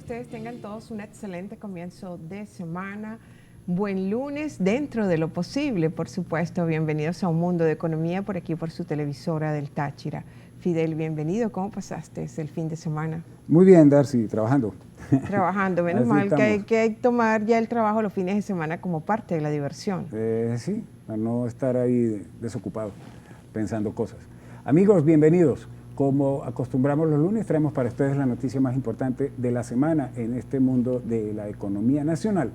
ustedes tengan todos un excelente comienzo de semana. Buen lunes dentro de lo posible, por supuesto. Bienvenidos a Un Mundo de Economía por aquí por su televisora del Táchira. Fidel, bienvenido. ¿Cómo pasaste el fin de semana? Muy bien, Darcy, trabajando. Trabajando, menos Así mal estamos. que hay que tomar ya el trabajo los fines de semana como parte de la diversión. Sí, para no estar ahí desocupado, pensando cosas. Amigos, bienvenidos. Como acostumbramos los lunes, traemos para ustedes la noticia más importante de la semana en este mundo de la economía nacional.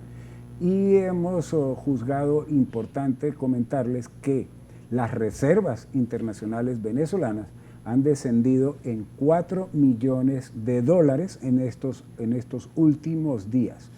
Y hemos juzgado importante comentarles que las reservas internacionales venezolanas han descendido en 4 millones de dólares en estos últimos días.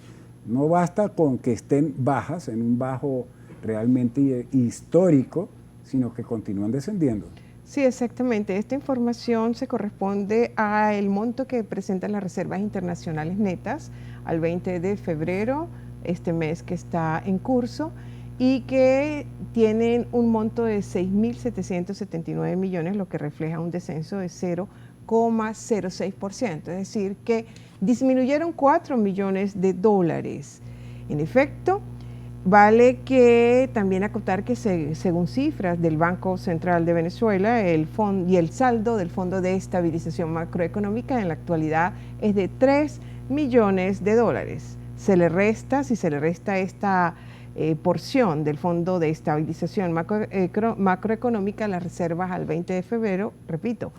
No basta con que estén bajas, en un bajo realmente histórico, sino que continúan descendiendo. Sí, exactamente. Esta información se corresponde al monto que presentan las reservas internacionales netas al 20 de febrero, este mes que está en curso, y que tienen un monto de 6.779 millones, lo que refleja un descenso de 0,06%, es decir, que disminuyeron 4 millones de dólares. En efecto, vale que también acotar que según cifras del Banco Central de Venezuela, el saldo del Fondo de Estabilización Macroeconómica en la actualidad es de 3 millones de dólares. Si se le resta esta porción del Fondo de Estabilización Macroeconómica, las reservas al 20 de febrero, repito,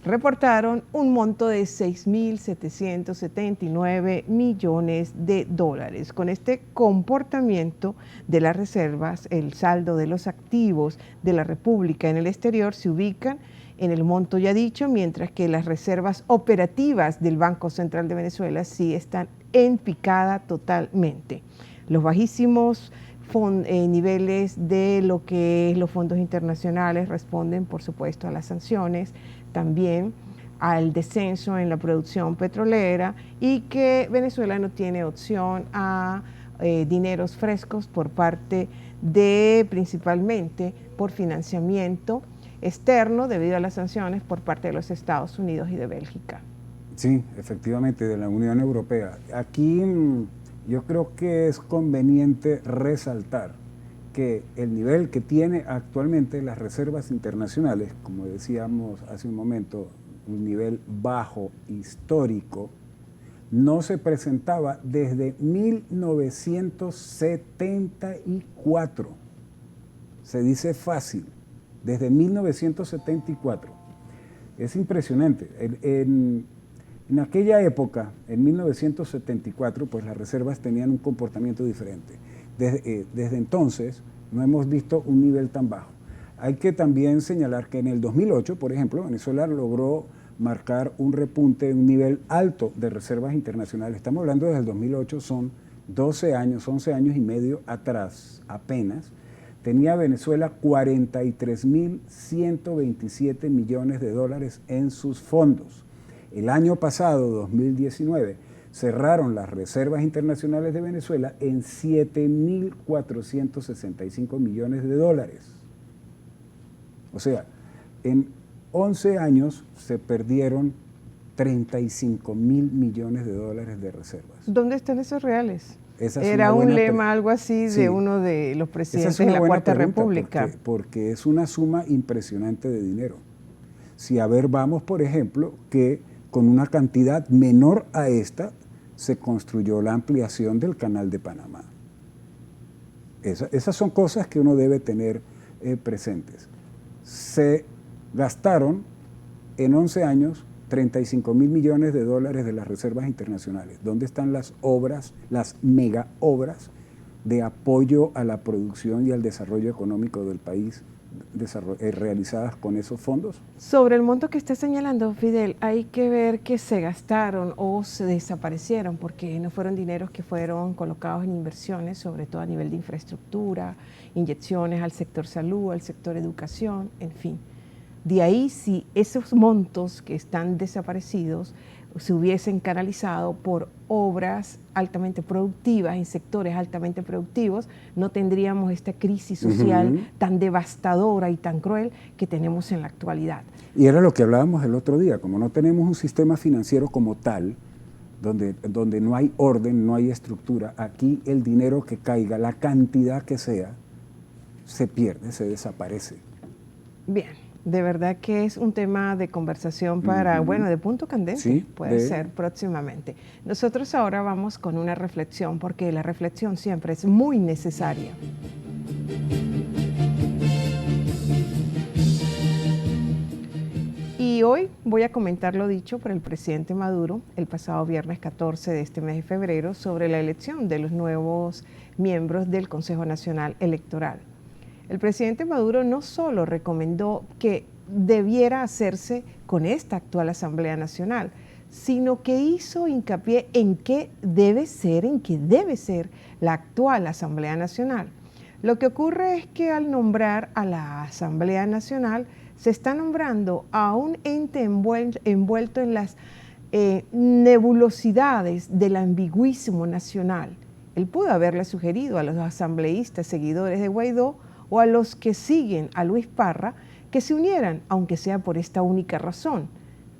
reportaron un monto de 6.779 millones de dólares. Con este comportamiento de las reservas, el saldo de los activos de la República en el exterior se ubican en el monto ya dicho, mientras que las reservas operativas del Banco Central de Venezuela sí están en picada totalmente. Los bajísimos niveles de lo que es los fondos internacionales responden, por supuesto, a las sanciones, también al descenso en la producción petrolera y que Venezuela no tiene opción a dineros frescos por parte de, principalmente por financiamiento externo debido a las sanciones por parte de los Estados Unidos y de Bélgica. Sí, efectivamente, de la Unión Europea. Aquí yo creo que es conveniente resaltar que el nivel que tiene actualmente las reservas internacionales, como decíamos hace un momento, un nivel bajo histórico, no se presentaba desde 1974. Se dice fácil, desde 1974. Es impresionante. En aquella época, en 1974, pues las reservas tenían un comportamiento diferente. Desde entonces no hemos visto un nivel tan bajo. Hay que también señalar que en el 2008, por ejemplo, Venezuela logró marcar un repunte, un nivel alto de reservas internacionales. Estamos hablando desde el 2008, son 12 años, 11 años y medio atrás apenas. Tenía Venezuela 43.127 millones de dólares en sus fondos. El año pasado, 2019, cerraron las reservas internacionales de Venezuela en 7.465 millones de dólares. O sea, en 11 años se perdieron 35.000 millones de dólares de reservas. ¿Dónde están esos reales? Esa Era un lema, algo así, sí, de uno de los presidentes de la Cuarta República. Porque es una suma impresionante de dinero. Si a ver, vamos, por ejemplo, que con una cantidad menor a esta se construyó la ampliación del Canal de Panamá. Esas son cosas que uno debe tener presentes. Se gastaron en 11 años 35.000 millones de dólares de las reservas internacionales. ¿Dónde están las obras, las mega obras de apoyo a la producción y al desarrollo económico del país realizadas con esos fondos? Sobre el monto que está señalando, Fidel, hay que ver que se gastaron o se desaparecieron porque no fueron dineros que fueron colocados en inversiones, sobre todo a nivel de infraestructura, inyecciones al sector salud, al sector educación, en fin. De ahí, si esos montos que están desaparecidos se hubiesen canalizado por obras altamente productivas, en sectores altamente productivos, no tendríamos esta crisis social tan devastadora y tan cruel que tenemos en la actualidad. Y era lo que hablábamos el otro día, como no tenemos un sistema financiero como tal, donde no hay orden, no hay estructura, aquí el dinero que caiga, la cantidad que sea, se pierde, se desaparece. Bien, de verdad que es un tema de conversación para, bueno, de punto candente, sí, puede ser próximamente. Nosotros ahora vamos con una reflexión, porque la reflexión siempre es muy necesaria. Y hoy voy a comentar lo dicho por el presidente Maduro el pasado viernes 14 de este mes de febrero sobre la elección de los nuevos miembros del Consejo Nacional Electoral. El presidente Maduro no solo recomendó que debiera hacerse con esta actual Asamblea Nacional, sino que hizo hincapié en qué debe ser la actual Asamblea Nacional. Lo que ocurre es que al nombrar a la Asamblea Nacional, se está nombrando a un ente envuelto en las nebulosidades del ambiguísimo nacional. Él pudo haberle sugerido a los asambleístas seguidores de Guaidó o a los que siguen a Luis Parra que se unieran, aunque sea por esta única razón,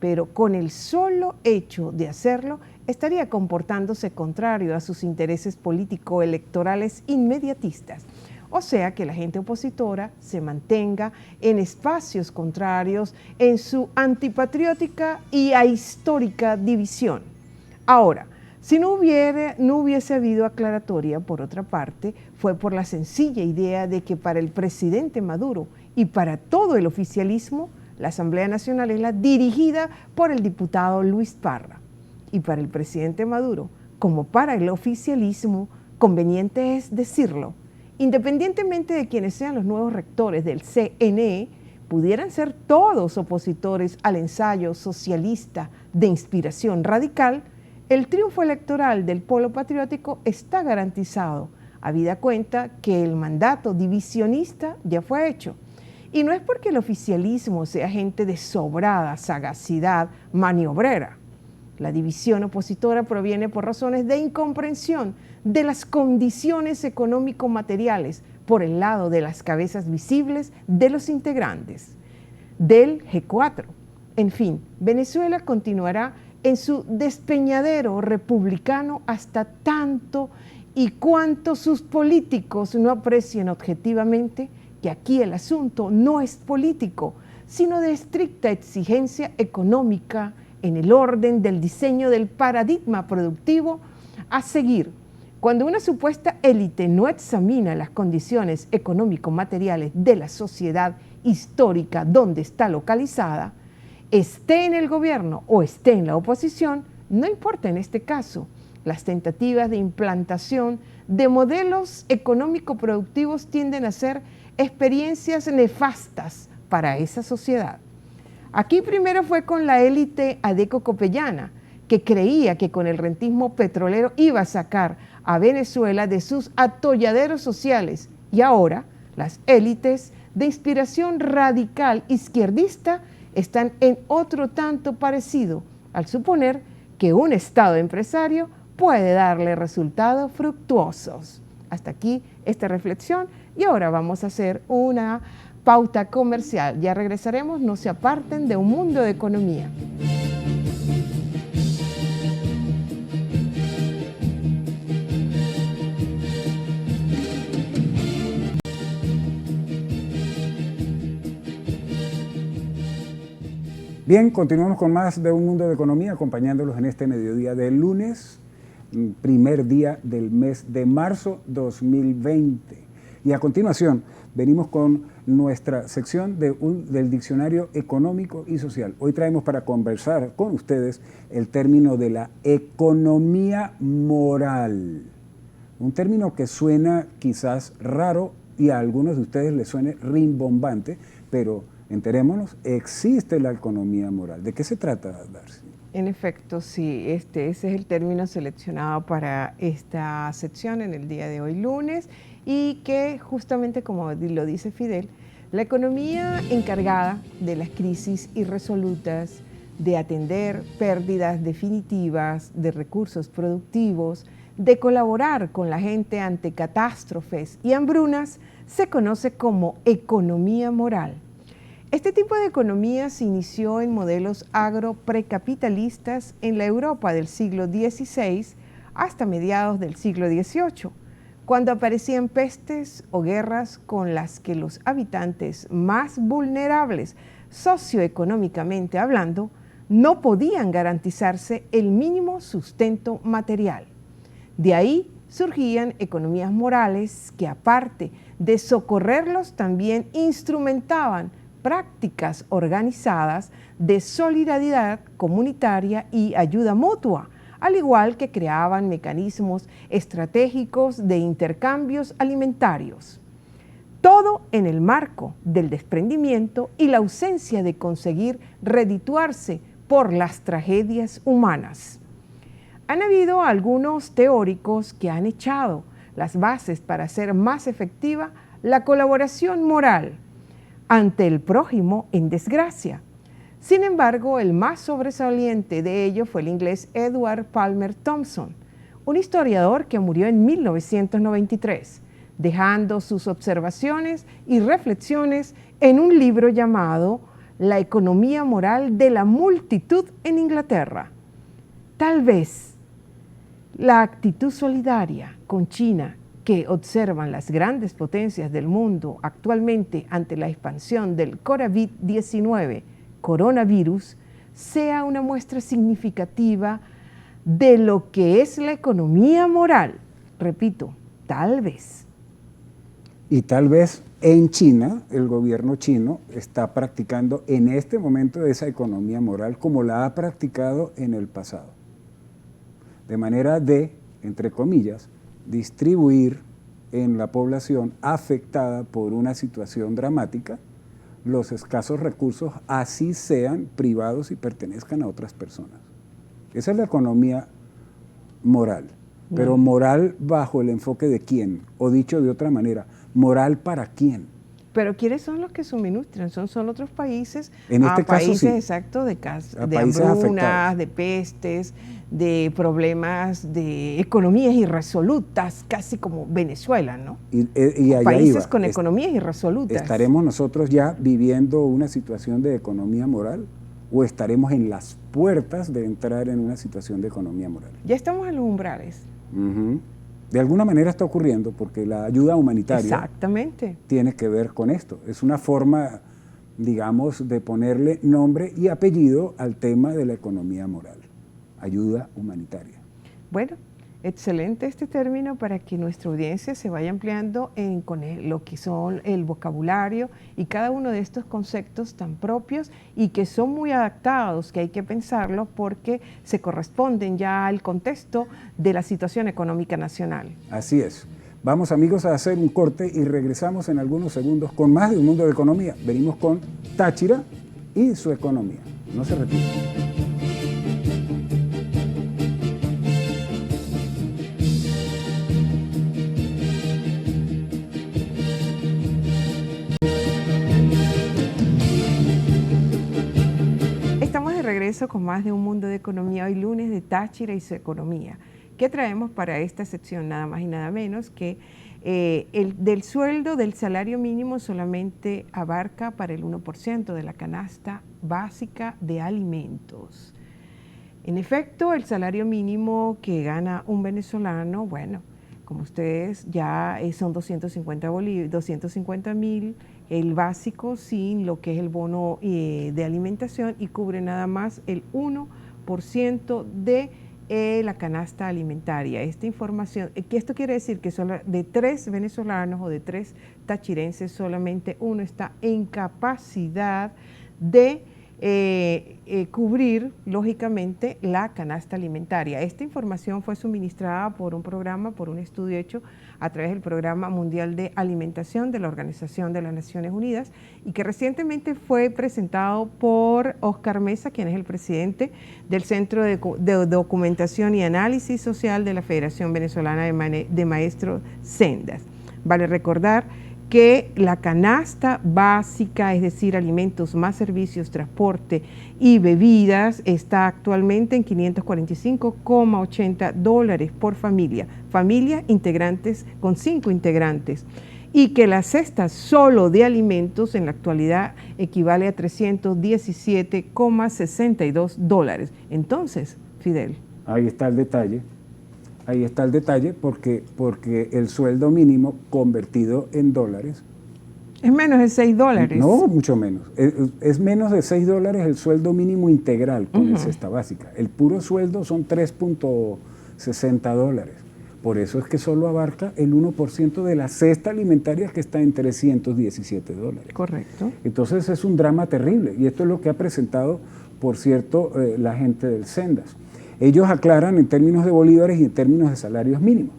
pero con el solo hecho de hacerlo estaría comportándose contrario a sus intereses político-electorales inmediatistas. O sea, que la gente opositora se mantenga en espacios contrarios en su antipatriótica y ahistórica división. Ahora, si no hubiese habido aclaratoria, por otra parte, fue por la sencilla idea de que para el presidente Maduro y para todo el oficialismo, la Asamblea Nacional es la dirigida por el diputado Luis Parra. Y para el presidente Maduro, como para el oficialismo, conveniente es decirlo, independientemente de quienes sean los nuevos rectores del CNE, pudieran ser todos opositores al ensayo socialista de inspiración radical, el triunfo electoral del polo patriótico está garantizado, habida cuenta que el mandato divisionista ya fue hecho. Y no es porque el oficialismo sea gente de sobrada sagacidad maniobrera. La división opositora proviene por razones de incomprensión de las condiciones económico-materiales por el lado de las cabezas visibles de los integrantes del G4. En fin, Venezuela continuará en su despeñadero republicano hasta tanto y cuanto sus políticos no aprecien objetivamente que aquí el asunto no es político, sino de estricta exigencia económica en el orden del diseño del paradigma productivo a seguir. Cuando una supuesta élite no examina las condiciones económico-materiales de la sociedad histórica donde está localizada, esté en el gobierno o esté en la oposición, no importa en este caso, las tentativas de implantación de modelos económico-productivos tienden a ser experiencias nefastas para esa sociedad. Aquí primero fue con la élite adeco-copellana, que creía que con el rentismo petrolero iba a sacar a Venezuela de sus atolladeros sociales, y ahora las élites de inspiración radical izquierdista están en otro tanto parecido, al suponer que un Estado empresario puede darle resultados fructuosos. Hasta aquí esta reflexión y ahora vamos a hacer una pauta comercial. Ya regresaremos, no se aparten de Un Mundo de Economía. Bien, continuamos con más de Un Mundo de Economía, acompañándolos en este mediodía del lunes, primer día del mes de marzo 2020. Y a continuación, venimos con nuestra sección del Diccionario Económico y Social. Hoy traemos para conversar con ustedes el término de la economía moral. Un término que suena quizás raro y a algunos de ustedes les suene rimbombante, pero enterémonos, existe la economía moral. ¿De qué se trata, Darcy? En efecto, sí, ese es el término seleccionado para esta sección en el día de hoy lunes y que justamente como lo dice Fidel, la economía encargada de las crisis irresolutas, de atender pérdidas definitivas de recursos productivos, de colaborar con la gente ante catástrofes y hambrunas, se conoce como economía moral. Este tipo de economía se inició en modelos agro-precapitalistas en la Europa del siglo XVI hasta mediados del siglo XVIII, cuando aparecían pestes o guerras con las que los habitantes más vulnerables socioeconómicamente hablando no podían garantizarse el mínimo sustento material. De ahí surgían economías morales que, aparte de socorrerlos, también instrumentaban prácticas organizadas de solidaridad comunitaria y ayuda mutua, al igual que creaban mecanismos estratégicos de intercambios alimentarios. Todo en el marco del desprendimiento y la ausencia de conseguir redituarse por las tragedias humanas. Han habido algunos teóricos que han echado las bases para hacer más efectiva la colaboración moral ante el prójimo en desgracia. Sin embargo, el más sobresaliente de ellos fue el inglés Edward Palmer Thompson, un historiador que murió en 1993, dejando sus observaciones y reflexiones en un libro llamado La economía moral de la multitud en Inglaterra. Tal vez la actitud solidaria con China que observan las grandes potencias del mundo actualmente ante la expansión del COVID-19, coronavirus, sea una muestra significativa de lo que es la economía moral. Repito, tal vez. Y tal vez en China, el gobierno chino está practicando en este momento esa economía moral como la ha practicado en el pasado. De manera de, entre comillas, distribuir en la población afectada por una situación dramática los escasos recursos, así sean privados y pertenezcan a otras personas. Esa es la economía moral, pero moral bajo el enfoque de quién, o dicho de otra manera, moral para quién. Pero ¿quiénes son los que suministran? Son otros países, en este caso, países sí. Exacto, de países hambrunas, afectados, de pestes, de problemas de economías irresolutas, casi como Venezuela, ¿no? Y países iba. con economías irresolutas. ¿Estaremos nosotros ya viviendo una situación de economía moral o estaremos en las puertas de entrar en una situación de economía moral? Ya estamos en los umbrales. De alguna manera está ocurriendo porque la ayuda humanitaria Exactamente. tiene que ver con esto. Es una forma, digamos, de ponerle nombre y apellido al tema de la economía moral. Ayuda humanitaria. Bueno, excelente este término para que nuestra audiencia se vaya ampliando con lo que son el vocabulario y cada uno de estos conceptos tan propios y que son muy adaptados, que hay que pensarlo porque se corresponden ya al contexto de la situación económica nacional. Así es. Vamos, amigos, a hacer un corte y regresamos en algunos segundos con más de Un Mundo de Economía. Venimos con Táchira y su economía. No se retiren. Regreso con más de Un Mundo de Economía, hoy lunes de Táchira y su economía. ¿Qué traemos para esta sección? Nada más y nada menos que del sueldo del salario mínimo solamente abarca para el 1% de la canasta básica de alimentos. En efecto, el salario mínimo que gana un venezolano, bueno, como ustedes ya son 250.000, el básico sin lo que es el bono de alimentación y cubre nada más el 1% de la canasta alimentaria. Esta información, que esto quiere decir que solo de 3 venezolanos o de 3 tachirenses solamente uno está en capacidad de cubrir, lógicamente, la canasta alimentaria. Esta información fue suministrada por un programa, por un estudio hecho a través del Programa Mundial de Alimentación de la Organización de las Naciones Unidas y que recientemente fue presentado por Oscar Mesa, quien es el presidente del Centro de Documentación y Análisis Social de la Federación Venezolana de Maestros Sendas. Vale recordar que la canasta básica, es decir, alimentos más servicios, transporte y bebidas, está actualmente en $545,80 por familia, familias integrantes con 5 integrantes. y que la cesta solo de alimentos en la actualidad equivale a $317,62. Entonces, Fidel. Ahí está el detalle porque el sueldo mínimo convertido en dólares es menos de $6. No, mucho menos. Es menos de $6 el sueldo mínimo integral con la cesta básica. El puro sueldo son $3.60. Por eso es que solo abarca el 1% de la cesta alimentaria, que está en $317. Correcto. Entonces es un drama terrible, y esto es lo que ha presentado, por cierto, la gente del Sendas. Ellos aclaran en términos de bolívares y en términos de salarios mínimos.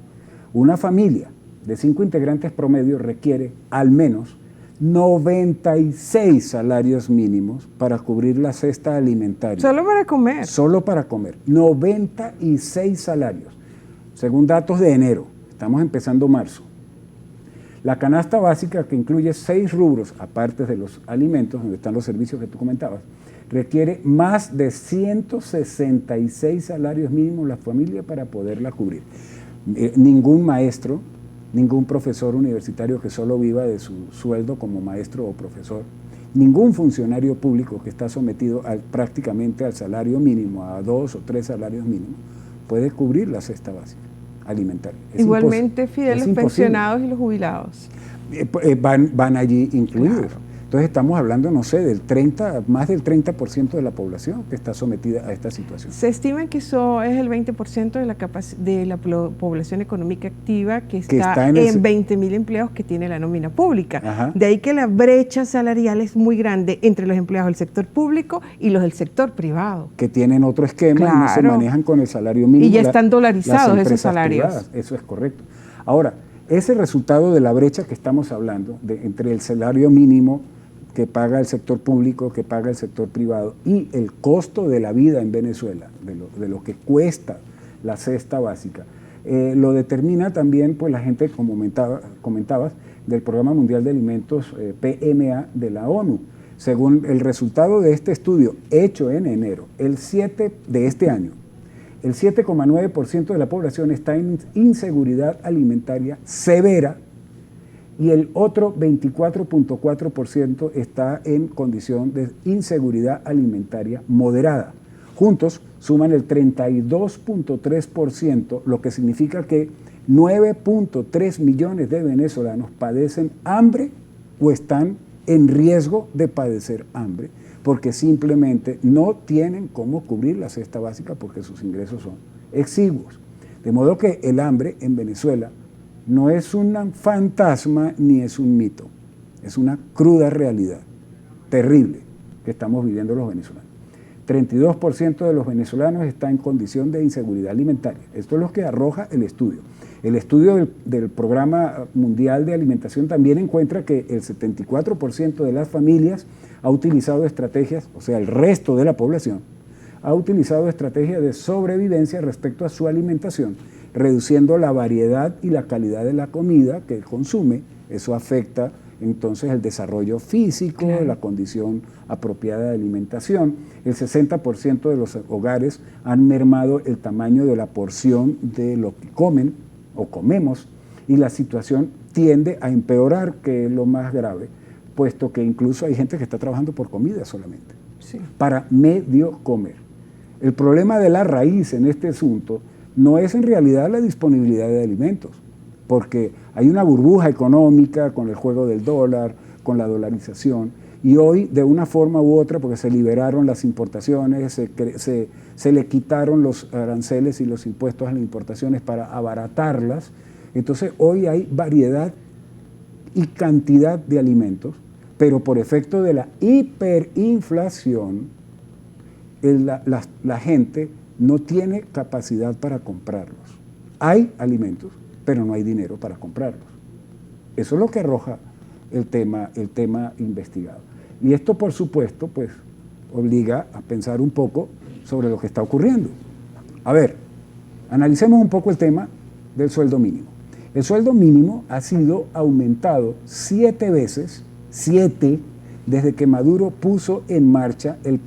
Una familia de 5 integrantes promedio requiere al menos 96 salarios mínimos para cubrir la cesta alimentaria. Solo para comer. Solo para comer. 96 salarios, según datos de enero. Estamos empezando marzo. La canasta básica, que incluye 6 rubros, aparte de los alimentos, donde están los servicios que tú comentabas, requiere más de 166 salarios mínimos la familia para poderla cubrir. Ningún maestro, ningún profesor universitario que solo viva de su sueldo como maestro o profesor, ningún funcionario público que está sometido prácticamente al salario mínimo, a 2 o 3 salarios mínimos, puede cubrir la cesta básica alimentaria. Igualmente, Fidel, los pensionados y los jubilados. Van allí incluidos. Claro. Entonces estamos hablando, no sé, más del 30% de la población que está sometida a esta situación. Se estima que eso es el 20% de la población económica activa que está en 20.000 empleados que tiene la nómina pública. Ajá. De ahí que la brecha salarial es muy grande entre los empleados del sector público y los del sector privado. Que tienen otro esquema, claro, y no se manejan con el salario mínimo. Y ya están dolarizados esos salarios. Privadas. Eso es correcto. Ahora, ese resultado de la brecha que estamos hablando, entre el salario mínimo que paga el sector público, que paga el sector privado, y el costo de la vida en Venezuela, de lo que cuesta la cesta básica, lo determina también pues la gente, como comentabas, del Programa Mundial de Alimentos, PMA, de la ONU. Según el resultado de este estudio hecho en enero, de este año, el 7,9% de la población está en inseguridad alimentaria severa, y el otro 24,4% está en condición de inseguridad alimentaria moderada. Juntos suman el 32,3%, lo que significa que 9,3 millones de venezolanos padecen hambre o están en riesgo de padecer hambre, porque simplemente no tienen cómo cubrir la cesta básica porque sus ingresos son exiguos. De modo que el hambre en Venezuela no es un fantasma ni es un mito, es una cruda realidad terrible que estamos viviendo los venezolanos. 32% de los venezolanos está en condición de inseguridad alimentaria. Esto es lo que arroja el estudio. El estudio del Programa Mundial de Alimentación también encuentra que el 74% de las familias ha utilizado estrategias, o sea, el resto de la población, ha utilizado estrategias de sobrevivencia respecto a su alimentación, reduciendo la variedad y la calidad de la comida que consume. Eso afecta entonces el desarrollo físico, claro, la condición apropiada de alimentación. El 60% de los hogares han mermado el tamaño de la porción de lo que comen o comemos, y la situación tiende a empeorar, que es lo más grave, puesto que incluso hay gente que está trabajando por comida solamente, sí, para medio comer. El problema de la raíz en este asunto no es en realidad la disponibilidad de alimentos, porque hay una burbuja económica con el juego del dólar, con la dolarización, y hoy de una forma u otra, porque se liberaron las importaciones, se le quitaron los aranceles y los impuestos a las importaciones para abaratarlas, entonces hoy hay variedad y cantidad de alimentos, pero por efecto de la hiperinflación, la gente no tiene capacidad para comprarlos. Hay alimentos, pero no hay dinero para comprarlos. Eso es lo que arroja el tema investigado. Y esto, por supuesto, pues obliga a pensar un poco sobre lo que está ocurriendo. A ver, analicemos un poco el tema del sueldo mínimo. El sueldo mínimo ha sido aumentado 7 veces, desde que Maduro puso en marcha el,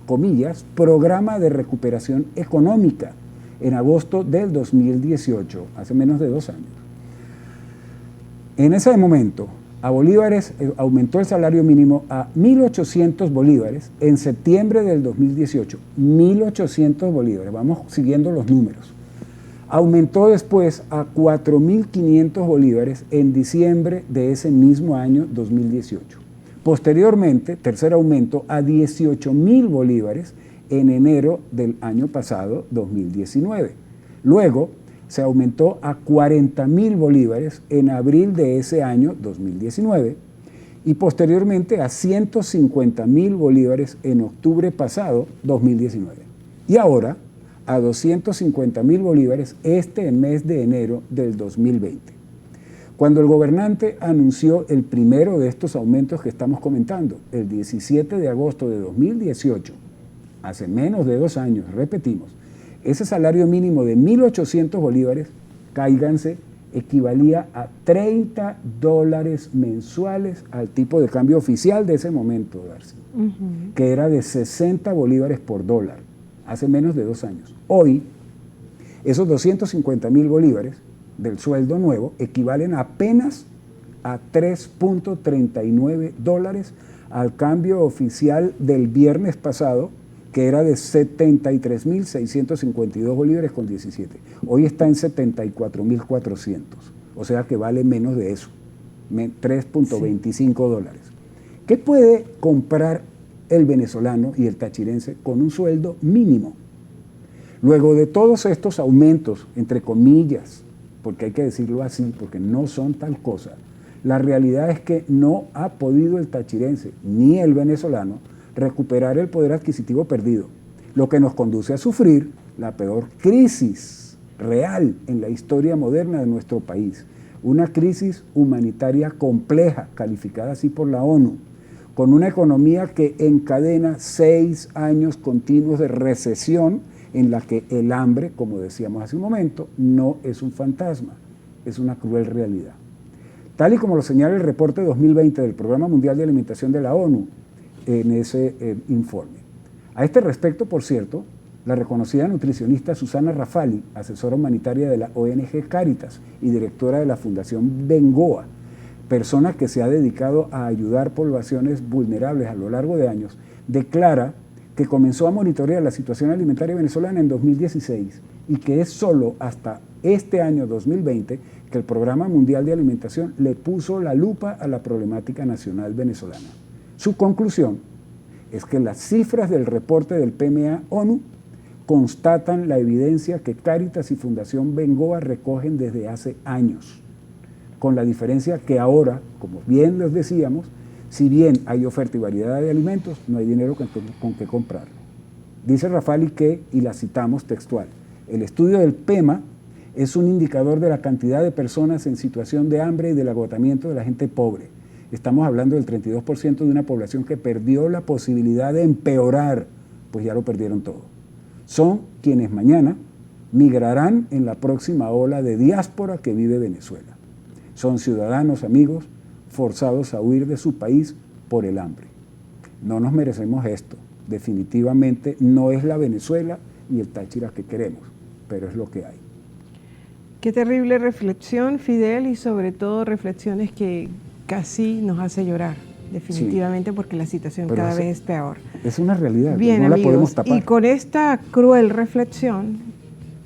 comillas, programa de recuperación económica en agosto del 2018, hace menos de 2 años. En ese momento, a bolívares aumentó el salario mínimo a 1.800 bolívares en septiembre del 2018. 1.800 bolívares, vamos siguiendo los números. Aumentó después a 4.500 bolívares en diciembre de ese mismo año 2018. Posteriormente, tercer aumento a 18.000 bolívares en enero del año pasado, 2019. Luego, se aumentó a 40.000 bolívares en abril de ese año 2019 y posteriormente a 150.000 bolívares en octubre pasado 2019. Y ahora a 250.000 bolívares este mes de enero del 2020. Cuando el gobernante anunció el primero de estos aumentos que estamos comentando, el 17 de agosto de 2018, hace menos de 2 años, repetimos, ese salario mínimo de 1.800 bolívares, cáiganse, equivalía a $30 mensuales al tipo de cambio oficial de ese momento, Darcy, que era de 60 bolívares por dólar, hace menos de 2 años. Hoy, esos 250.000 bolívares del sueldo nuevo equivalen apenas a $3.39 al cambio oficial del viernes pasado, que era de 73.652 bolívares con 17. Hoy está en 74.400, o sea que vale menos de eso, 3.25 dólares. ¿Qué puede comprar el venezolano y el tachirense con un sueldo mínimo? Luego de todos estos aumentos, entre comillas, porque hay que decirlo así, porque no son tal cosa, la realidad es que no ha podido el tachirense ni el venezolano recuperar el poder adquisitivo perdido, lo que nos conduce a sufrir la peor crisis real en la historia moderna de nuestro país, una crisis humanitaria compleja, calificada así por la ONU, con una economía que encadena 6 años continuos de recesión en la que el hambre, como decíamos hace un momento, no es un fantasma, es una cruel realidad. Tal y como lo señala el reporte 2020 del Programa Mundial de Alimentación de la ONU, en ese informe. A este respecto, por cierto, la reconocida nutricionista Susana Rafali, asesora humanitaria de la ONG Cáritas y directora de la Fundación Bengoa, persona que se ha dedicado a ayudar poblaciones vulnerables a lo largo de años, declara que comenzó a monitorear la situación alimentaria venezolana en 2016 y que es solo hasta este año 2020 que el Programa Mundial de Alimentación le puso la lupa a la problemática nacional venezolana. Su conclusión es que las cifras del reporte del PMA ONU constatan la evidencia que Cáritas y Fundación Bengoa recogen desde hace años, con la diferencia que ahora, como bien les decíamos, si bien hay oferta y variedad de alimentos, no hay dinero con que comprarlo. Dice Rafali que, y la citamos textual, el estudio del PEMA es un indicador de la cantidad de personas en situación de hambre y del agotamiento de la gente pobre. Estamos hablando del 32% de una población que perdió la posibilidad de empeorar, pues ya lo perdieron todo. Son quienes mañana migrarán en la próxima ola de diáspora que vive Venezuela. Son ciudadanos, amigos, forzados a huir de su país por el hambre. No nos merecemos esto. Definitivamente no es la Venezuela y el Táchira que queremos, pero es lo que hay. Qué terrible reflexión, Fidel, y sobre todo reflexiones que casi nos hace llorar, definitivamente, sí, porque la situación pero cada vez es peor. Es una realidad, bien, no amigos, la podemos tapar. Y con esta cruel reflexión,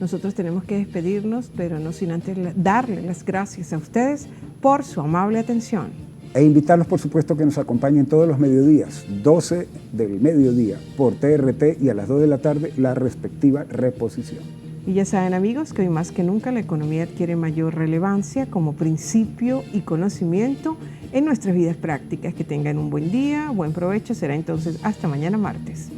nosotros tenemos que despedirnos, pero no sin antes darle las gracias a ustedes por su amable atención. E invitarlos, por supuesto, que nos acompañen todos los mediodías, 12 del mediodía, por TRT y a las 2 de la tarde, la respectiva reposición. Y ya saben, amigos, que hoy más que nunca la economía adquiere mayor relevancia como principio y conocimiento en nuestras vidas prácticas. Que tengan un buen día, buen provecho. Será entonces hasta mañana martes.